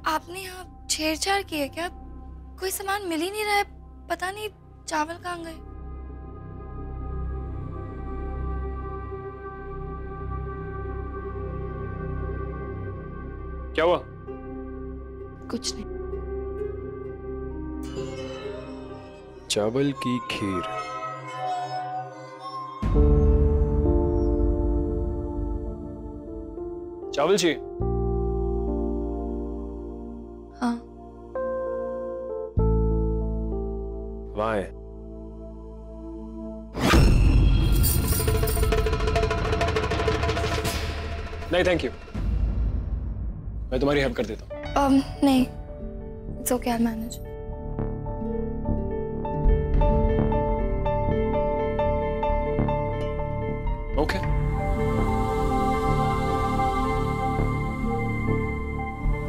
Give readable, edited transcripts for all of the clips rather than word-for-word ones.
आपने यहाँ छेड़छाड़ की है क्या? कोई सामान मिल ही नहीं रहा है, पता नहीं चावल कहाँ गए। क्या हुआ? कुछ नहीं। चावल की खीर। चावल चाहिए? हाँ। वहाँ है। नहीं थैंक यू, मैं तुम्हारी हेल्प कर देता हूँ। नहीं, it's okay, I manage. Okay.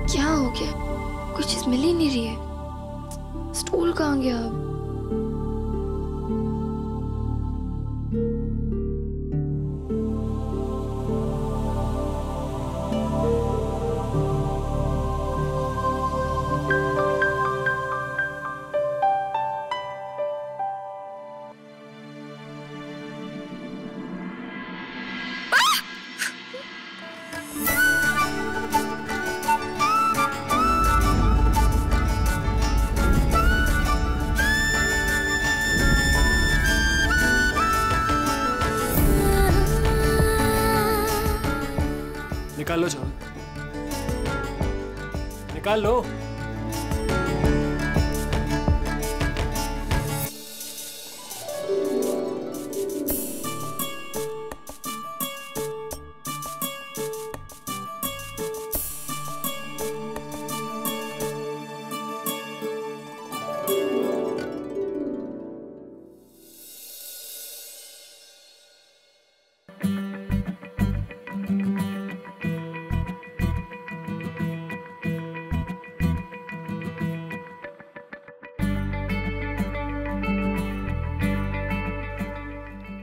क्या हो गया? कोई चीज मिल ही नहीं रही है। स्टूल कहाँ गया अब? निकाल लो चावल, निकाल लो।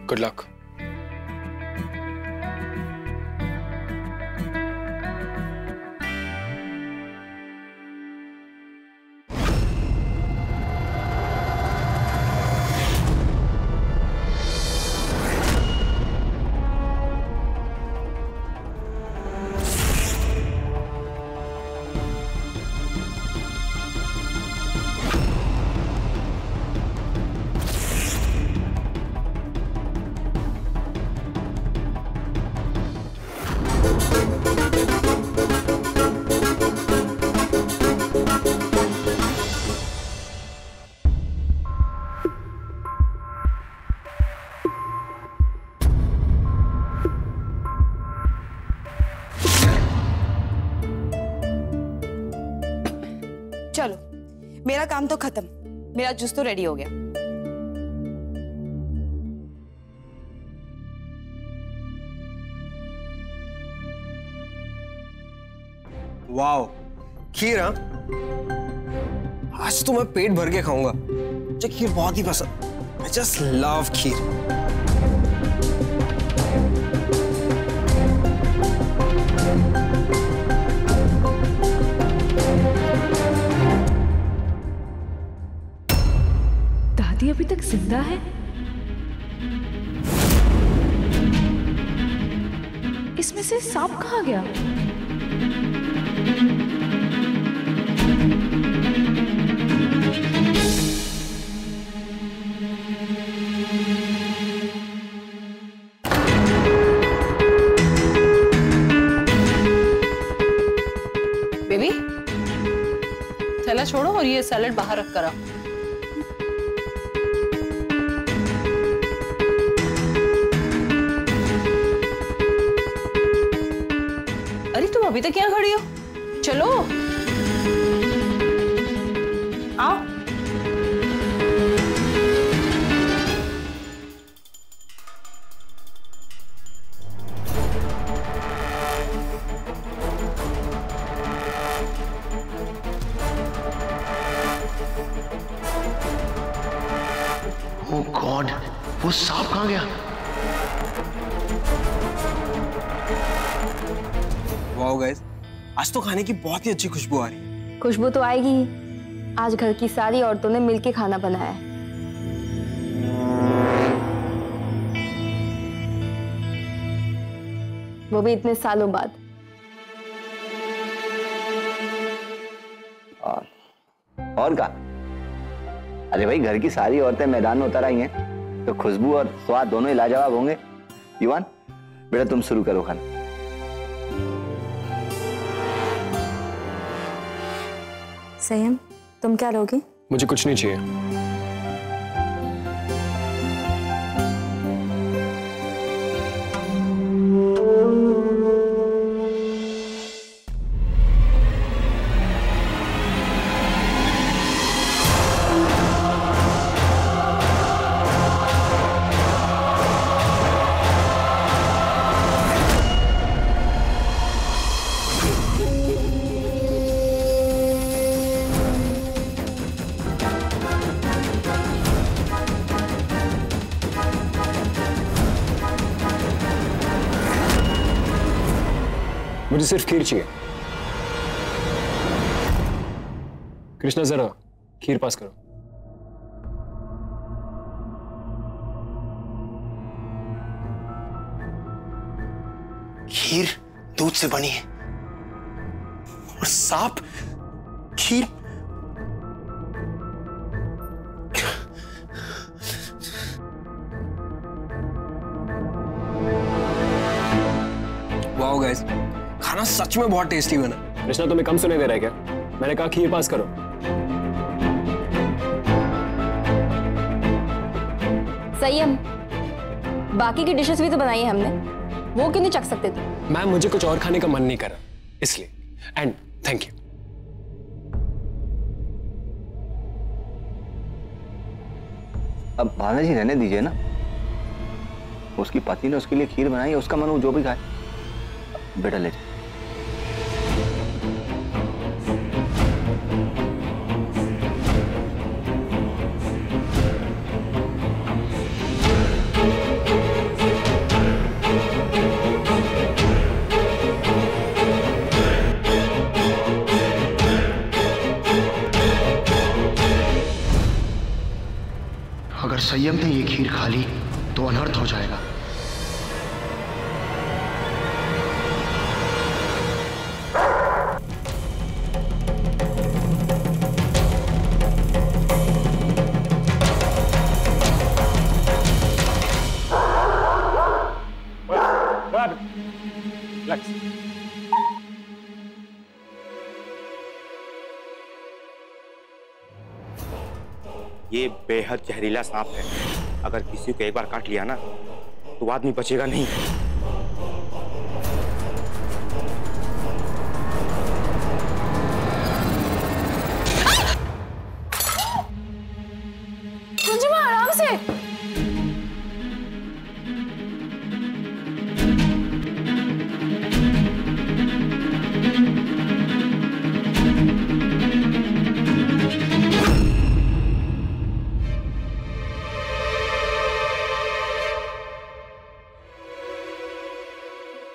Good luck. चलो, मेरा काम तो खत्म, मेरा जूस तो रेडी हो गया। वाओ, खीर। हाँ, आज तो मैं पेट भर के खाऊंगा। मुझे खीर बहुत ही पसंद। I just love खीर। दादी अभी तक जिंदा है? इसमें से सांप कहाँ गया? बेबी, थैला छोड़ो और ये सैलेड बाहर रख कर आओ। अरे तुम अभी तक क्या खड़ी हो? चलो आओ। ओह गॉड, वो सांप कहाँ गया? वाओ गाइस, आज तो खाने की बहुत ही अच्छी खुशबू आ रही है। खुशबू तो आएगी ही। आज घर की सारी औरतों ने मिलके खाना बनाया है। वो भी इतने सालों बाद। और क्या? अरे भाई, घर की सारी औरतें मैदान में उतर आई हैं तो खुशबू और स्वाद दोनों ही लाजवाब होंगे। युवान, बेटा तुम शुरू करो खाना। संयम, तुम क्या लोगे? मुझे कुछ नहीं चाहिए। मुझे सिर्फ खीर चाहिए। कृष्णा, जरा खीर पास करो। खीर दूध से बनी है और सांप खीर। वाओ गाइस, खाना सच में बहुत टेस्टी बना। कृष्णा, तुम्हें कम सुने दे रहा है क्या? मैंने कहा खीर पास करो। संयम, बाकी की डिशेस भी तो बनाई है हमने, वो क्यों नहीं चख सकते थे? मैम, मुझे कुछ और खाने का मन नहीं कर रहा, इसलिए। And thank you. अब भावना जी रहने दीजिए ना। उसकी पति ने उसके लिए खीर बनाई है, उसका मन वो जो भी खाए। बेटा ले जा। अगर संयम ने ये खीर खा ली तो अनर्थ हो जाएगा। ये बेहद जहरीला सांप है। अगर किसी को एक बार काट लिया ना तो आदमी बचेगा नहीं। आराम से।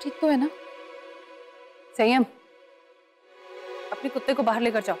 ठीक तो है ना? संयम, अपने कुत्ते को बाहर लेकर जाओ।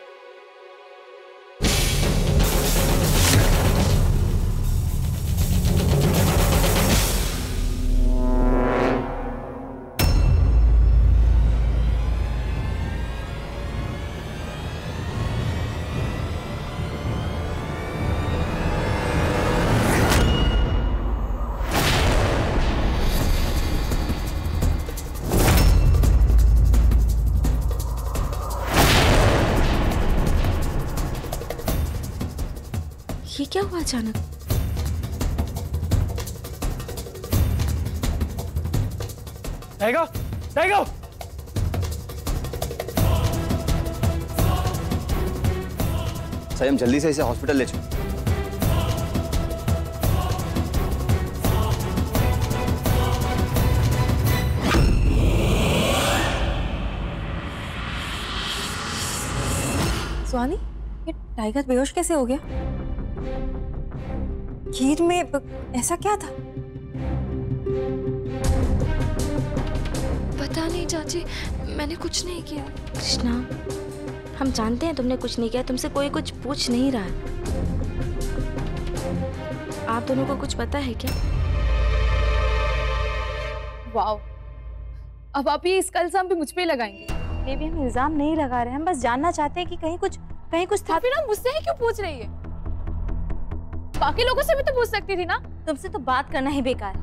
ये क्या हुआ अचानक? Tiger, tiger! संयम, जल्दी से इसे हॉस्पिटल ले चलो। सुहानी, ये टाइगर बेहोश कैसे हो गया? खीर में ऐसा क्या था? पता नहीं चाची, मैंने कुछ नहीं किया। कृष्णा, हम जानते हैं तुमने कुछ नहीं किया, तुमसे कोई कुछ पूछ नहीं रहा है। आप दोनों को कुछ पता है क्या? वाओ, अब आप ये इसका इल्जाम भी मुझ पे ही लगाएंगे? बेबी हम इल्जाम नहीं लगा रहे हैं, हम बस जानना चाहते हैं कि कहीं कुछ था। फिर आप मुझसे ही क्यों पूछ रही है? बाकी लोगों से भी तो पूछ सकती थी ना। तुमसे तो बात करना ही बेकार है।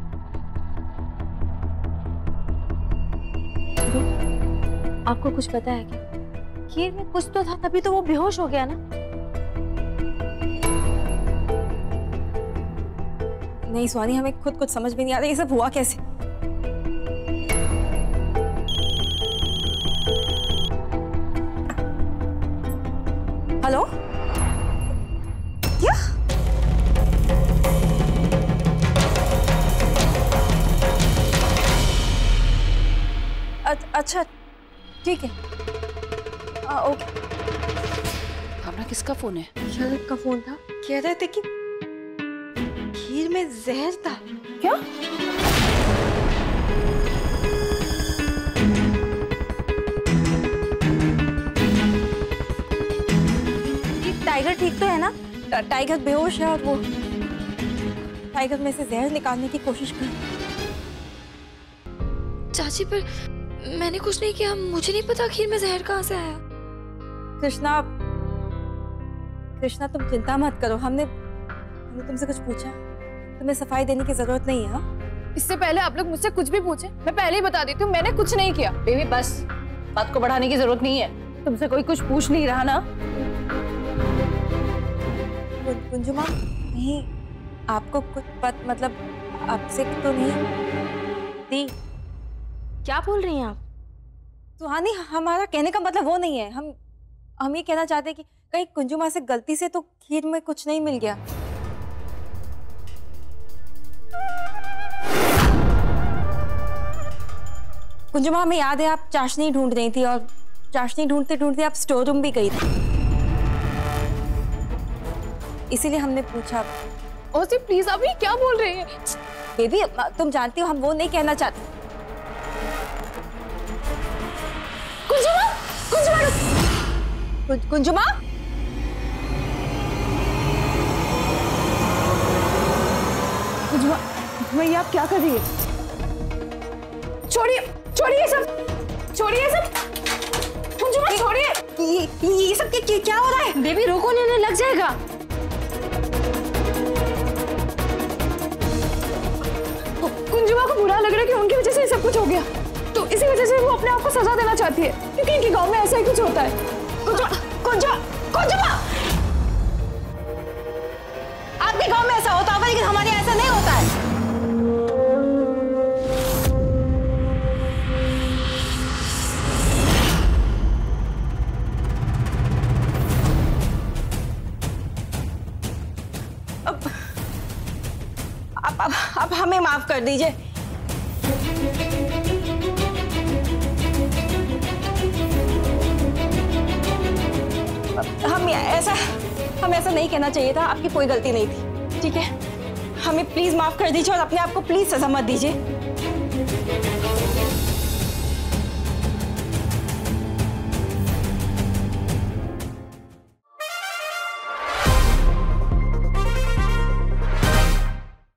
आपको कुछ पता है क्या? खीर में कुछ तो था, तभी तो वो बेहोश हो गया ना। नहीं स्वानी, हमें खुद कुछ समझ में नहीं आ रहा ये सब हुआ कैसे। हेलो, क्या? अच्छा ठीक है, ओके। भावना किसका फोन है? शरद का फोन था, कह रहे थे कि खीर में जहर था। क्या? टाइगर ठीक तो है ना? टाइगर बेहोश है और वो टाइगर में से जहर निकालने की कोशिश कर। चाची पर मैंने कुछ नहीं किया, मुझे नहीं पता खीर में जहर कहाँ से आया। कृष्णा तुम चिंता मत करो, हमने तुमसे कुछ पूछा? तुम्हें सफाई देने की जरूरत नहीं है। हाँ, इससे पहले आप लोग मुझसे कुछ भी पूछे मैं पहले ही बता देती हूँ, मैंने कुछ नहीं किया। बेबी बस, बात को बढ़ाने की जरूरत नहीं है। तुमसे कोई कुछ पूछ नहीं रहा ना। कुंजुमा, नहीं आपको कुछ मतलब आपसे तो नहीं? दी, क्या बोल रही हैं आप? सुहानी, हमारा कहने का मतलब वो नहीं है। हम ये कहना चाहते हैं कि कहीं कुंजुमा से गलती से तो खीर में कुछ नहीं मिल गया। कुंजुमा, हमें याद है आप चाशनी ढूंढ रही थी और चाशनी ढूंढते ढूंढते आप स्टोर रूम भी गई थी, इसीलिए हमने पूछा। ओसी प्लीज, आप ये क्या बोल रही हैं? बेबी तुम जानती हो हम वो नहीं कहना चाहते। कुंजुमा, कुंजुमा, कुंजुमा, ये आप क्या कर रही है? छोड़िए छोड़िए सब, छोड़िए सब। कुंजुमा छोड़िए, ये सब क्या हो रहा है? बेबी रोको, लेने लग जाएगा। कुंजुमा को बुरा लग रहा है कि उनकी वजह से सब कुछ हो गया, तो इसी वजह से वो अपने आप को सजा देना चाहती है, क्योंकि इनके गांव में ऐसा ही कुछ होता है। कुंजुमा, आपके गांव में ऐसा होता होगा लेकिन हमारे यहाँ ऐसा नहीं होता है। अब हमें माफ कर दीजिए। हम ऐसा नहीं कहना चाहिए था, आपकी कोई गलती नहीं थी, ठीक है? हमें प्लीज माफ कर दीजिए और अपने आप को प्लीज सजा मत दीजिए।